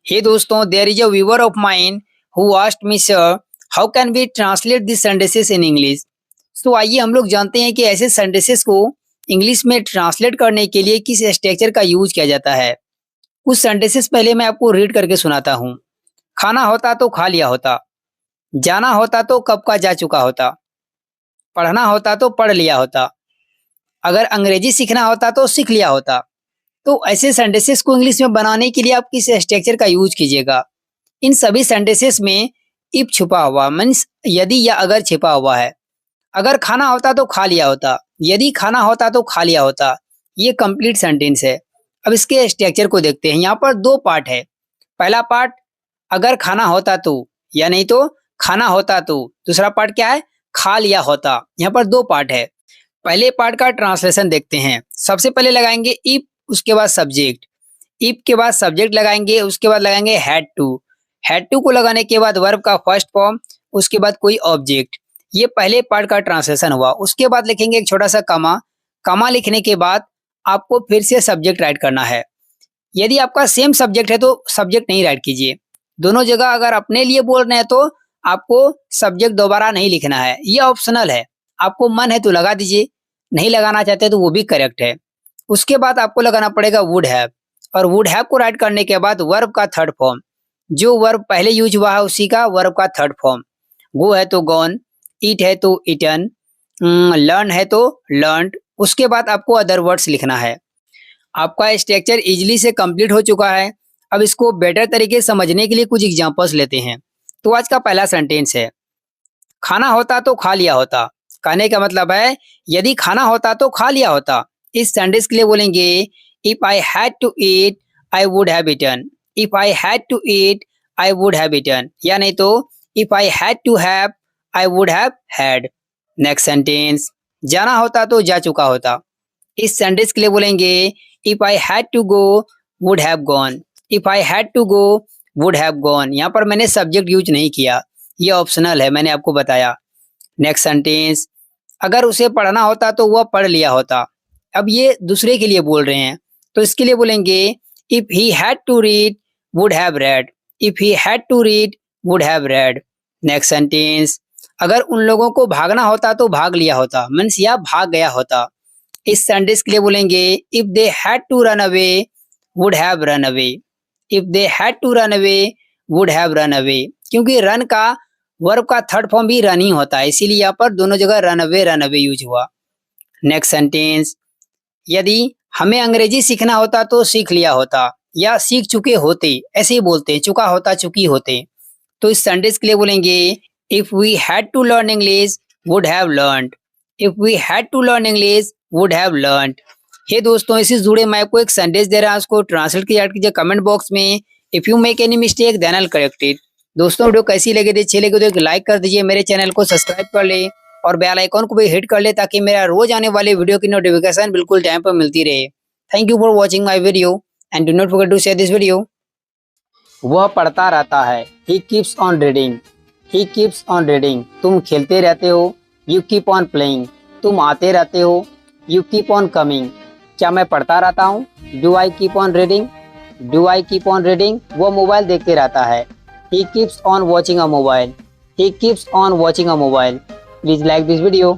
Hey दोस्तों, there is a viewer of mine who asked me, sir, how can we translate these sentences in English? तो आइए हम लोग जानते हैं कि ऐसे sentences को इंग्लिश में ट्रांसलेट करने के लिए किस स्ट्रक्चर का यूज किया जाता है। कुछ sentences पहले मैं आपको रीड करके सुनाता हूँ। खाना होता तो खा लिया होता, जाना होता तो कब का जा चुका होता, पढ़ना होता तो पढ़ लिया होता, अगर अंग्रेजी सीखना होता तो सीख लिया होता। तो ऐसे सेंटेंसेस को इंग्लिश में बनाने के लिए आप किस स्ट्रक्चर का यूज कीजिएगा। इन सभी सेंटेंसेस में इफ छुपा हुआ मीन्स यदि या अगर छिपा हुआ है। अगर खाना होता तो खा लिया होता, यदि खाना होता तो खा लिया होता। ये कंप्लीट सेंटेंस है। अब इसके स्ट्रक्चर को देखते हैं। यहाँ पर दो पार्ट है। पहला पार्ट अगर खाना होता तो, या नहीं तो खाना होता तो। दूसरा पार्ट क्या है, खा लिया होता। यहाँ पर दो पार्ट है। पहले पार्ट का ट्रांसलेशन देखते हैं। सबसे पहले लगाएंगे इफ, उसके बाद सब्जेक्ट। इफ के बाद सब्जेक्ट लगाएंगे, उसके बाद लगाएंगे हैड टू। हैड टू को लगाने के बाद वर्ब का फर्स्ट फॉर्म, उसके बाद कोई ऑब्जेक्ट। ये पहले पार्ट का ट्रांसलेशन हुआ। उसके बाद लिखेंगे एक छोटा सा कमा। कमा लिखने के बाद आपको फिर से सब्जेक्ट राइट करना है। यदि आपका सेम सब्जेक्ट है तो सब्जेक्ट नहीं राइट कीजिए। दोनों जगह अगर अपने लिए बोल रहे हैं तो आपको सब्जेक्ट दोबारा नहीं लिखना है। ये ऑप्शनल है। आपको मन है तो लगा दीजिए, नहीं लगाना चाहते तो वो भी करेक्ट है। उसके बाद आपको लगाना पड़ेगा वुड हैव, और वुड हैव को राइट करने के बाद वर्ब का थर्ड फॉर्म। जो वर्ब पहले यूज हुआ है उसी का वर्ब का थर्ड फॉर्म। गो है तो गॉन, ईट है तो ईटन, लर्न है तो लर्नड। उसके बाद आपको अदर वर्ड्स लिखना है। आपका स्ट्रक्चर इजीली से कंप्लीट हो चुका है। अब इसको बेटर तरीके से समझने के लिए कुछ एग्जांपल्स लेते हैं। तो आज का पहला सेंटेंस है, खाना होता तो खा लिया होता। कहने का मतलब है यदि खाना होता तो खा लिया होता। इस सेंटेंस के लिए बोलेंगे if I had to eat I would have eaten. If I had to eat I would have eaten, या नहीं तो if I had to have I would have had. Next sentence, जाना होता तो जा चुका होता। इस सेंटेंस के लिए बोलेंगे if I had to go would have gone. If I had to go would have gone. यहाँ पर मैंने सब्जेक्ट यूज नहीं किया, ये ऑप्शनल है, मैंने आपको बताया। नेक्स्ट सेंटेंस, अगर उसे पढ़ना होता तो वह पढ़ लिया होता। अब ये दूसरे के लिए बोल रहे हैं तो इसके लिए बोलेंगे if he had to read would have read. If he had to read would have read. Next sentence, अगर उन लोगों को भागना होता तो भाग लिया होता, मीन्स या भाग गया होता। इस सेंटेंस के लिए बोलेंगे if they had to run away would have run away. If they had to run away would have run away, क्योंकि रन का वर्ब का थर्ड फॉर्म भी रन ही होता है, इसीलिए यहाँ पर दोनों जगह रन अवे यूज हुआ। नेक्स्ट सेंटेंस, यदि हमें अंग्रेजी सीखना होता तो सीख लिया होता, या सीख चुके होते, ऐसे ही बोलते हैं, चुका होता चुकी होते। तो इस सेंटेंस के लिए बोलेंगे if we had to learn English would have learned. If we had to learn English would have learned. हे दोस्तों, इससे जुड़े मैं आपको एक सेंटेंस दे रहा हूं, उसको ट्रांसलेट कीजिए कमेंट बॉक्स में। If you make any mistake then I will correct it. दोस्तों, वीडियो कैसी लगी थी, अच्छी लगी तो एक लाइक कर दीजिए, मेरे चैनल को सब्सक्राइब कर ले और बेल आइकॉन को भी हिट कर ले ताकि मेरा रोज आने वाले वीडियो की नोटिफिकेशन बिल्कुल टाइम पर मिलती रहे। Thank you for watching my video and do not forget to share this video. वह पढ़ता रहता है, he keeps on reading. He keeps on reading. तुम खेलते रहते हो, यू कीप ऑन प्लेइंग। तुम आते रहते हो, यू कीप ऑन कमिंग। क्या मैं पढ़ता रहता हूँ, do I keep on reading. Do I keep on reading. वो मोबाइल देखते रहता है, he keeps on watching a mobile. He keeps on watching a mobile. Please like this video.